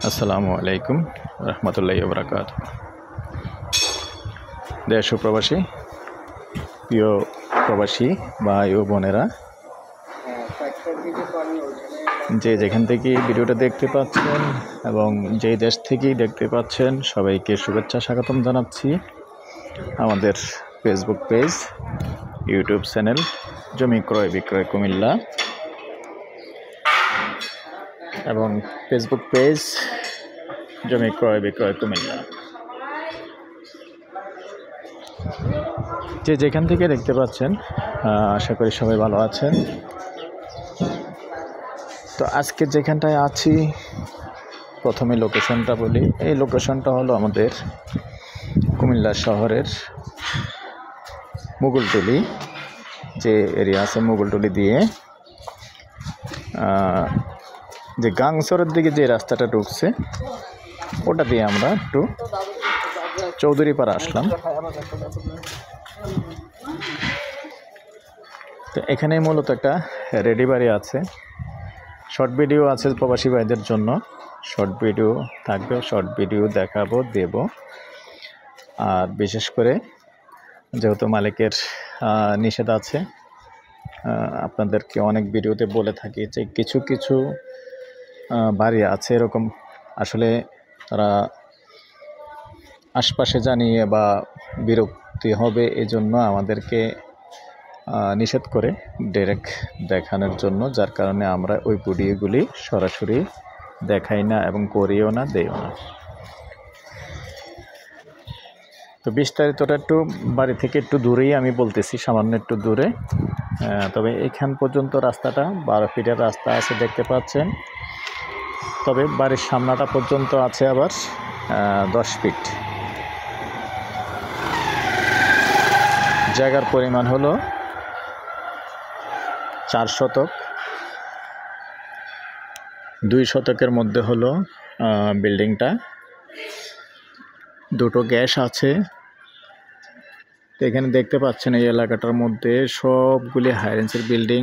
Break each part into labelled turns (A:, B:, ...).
A: আসসালামু আলাইকুম রহমতুল্লাহি ওয়া বারাকাতুহু। দেশ ও প্রবাসী, প্রিয় প্রবাসী ভাই ও বোনেরা, যে যেখান থেকে ভিডিওটা দেখতে পাচ্ছেন এবং যেই দেশ থেকেই দেখতে পাচ্ছেন, সবাইকে শুভেচ্ছা স্বাগতম জানাচ্ছি। আমাদের ফেসবুক পেজ, ইউটিউব চ্যানেল জমি ক্রয় বিক্রয় কুমিল্লা এবং ফেসবুক পেজ জমি ক্রয় বিক্রয় কুমিল্লা, যে যেখান থেকে দেখতে পাচ্ছেন আশা করি সবাই ভালো আছেন। তো আজকে যেখানটায় আছি, প্রথমে লোকেশনটা বলি। এই লোকেশনটা হলো আমাদের কুমিল্লা শহরের মুগলটুলি, যে এরিয়া আছে মুগলটুলি দিয়ে যে গাংসরের দিকে যে রাস্তাটা ঢুকছে, ওটা দিয়ে আমরা একটু চৌধুরীপাড়া আসলাম। তো এখানে মূলত একটা রেডি বাড়ি আছে, শর্ট ভিডিও আছে প্রবাসী ভাইদের জন্য, শর্ট ভিডিও থাকবে, শর্ট ভিডিও দেখাবো দেব। আর বিশেষ করে যেহেতু মালিকের নিষেধ আছে, আপনাদেরকে অনেক ভিডিওতে বলে থাকি যে কিছু কিছু বাড়ি আছে এরকম, আসলে তারা আশপাশে জানিয়ে বা বিরক্তি হবে এই জন্য আমাদেরকে নিষেধ করে ডাইরেক্ট দেখানোর জন্য, যার কারণে আমরা ওই ভিডিওগুলি সরাসরি দেখাই না এবং করিও না, দেইও না। তো বিস্তারিতটা একটু বাড়ি থেকে একটু দূরেই আমি বলতেছি, সামান্য একটু দূরে। তবে এখান পর্যন্ত রাস্তাটা 12 ফিটের রাস্তা আছে দেখতে পাচ্ছেন। তবে বাড়ির সামনাটা পর্যন্ত আছে আবার 10 ফিট। জায়গার পরিমাণ হলো 4 শতক। 2 শতকের মধ্যে হলো বিল্ডিংটা। 2টো গ্যাস আছে। এখানে দেখতে পাচ্ছেন এই এলাকাটার মধ্যে সবগুলি হাই রেঞ্জের বিল্ডিং,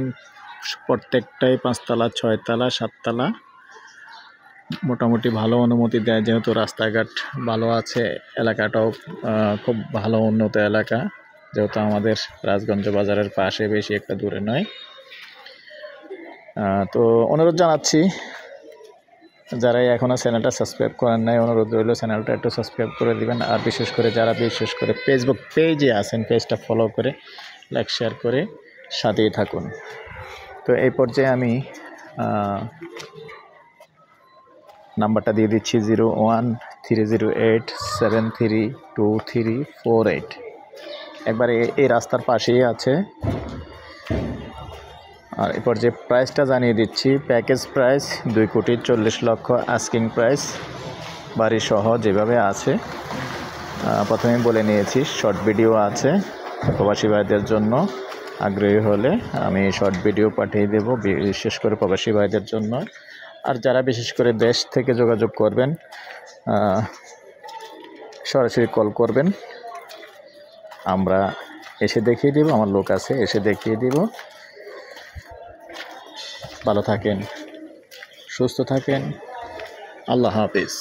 A: প্রত্যেকটাই 5 তলা 6 তলা 7 তলা। মোটামুটি ভালো অনুমতি দেয়, যেহেতু রাস্তাঘাট ভালো আছে, এলাকাটাও খুব ভালো উন্নত এলাকা, যেহেতু আমাদের রাজগঞ্জ বাজারের পাশে, বেশি একটা দূরে নয়। তো অনুরোধ জানাচ্ছি, যারা এখনও চ্যানেলটা সাবস্ক্রাইব করেন নাই, অনুরোধ রইল চ্যানেলটা একটু সাবস্ক্রাইব করে দিবেন। আর বিশেষ করে যারা ফেসবুক পেজে আছেন, পেজটা ফলো করে লাইক শেয়ার করে সাথেই থাকুন। তো এই পর্যায়ে আমি নাম্বারটা দিয়ে দিচ্ছি 0130873234 একবার এই রাস্তার পাশেই আছে। আর এরপর যে প্রাইসটা জানিয়ে দিচ্ছি, প্যাকেজ প্রাইস 2,40,00,000 আস্কিং প্রাইস, বাড়ি সহ যেভাবে আছে। প্রথমেই বলে নিয়েছি শর্ট ভিডিও আছে, প্রবাসী ভাইদের জন্য আগ্রহী হলে আমি শর্ট ভিডিও পাঠিয়ে দেব, বিশেষ করে প্রবাসী ভাইদের জন্য। আর যারা বিশেষ করে দেশ থেকে যোগাযোগ করবেন, সরাসরি কল করবেন, আমরা এসে দেখিয়ে দেব, আমার লোক আছে, এসে দেখিয়ে দেব। ভালো থাকেন, সুস্থ থাকেন, আল্লাহ হাফিজ।